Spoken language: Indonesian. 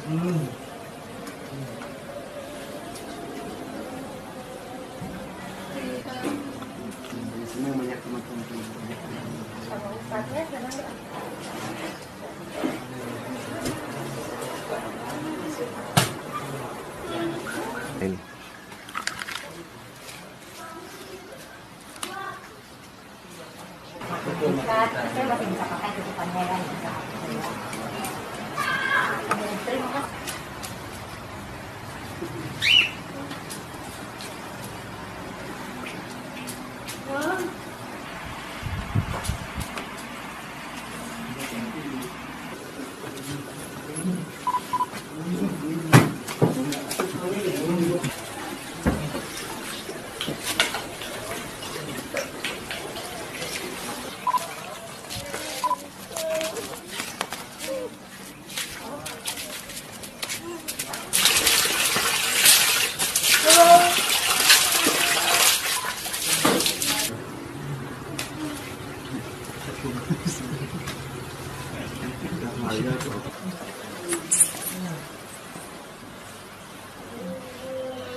Senang banyak teman-teman. Sama ustadznya senang nggak? Ini. Ustadz, saya masih bisa pakai tutupannya ya. Terima kasih. Harga tuh.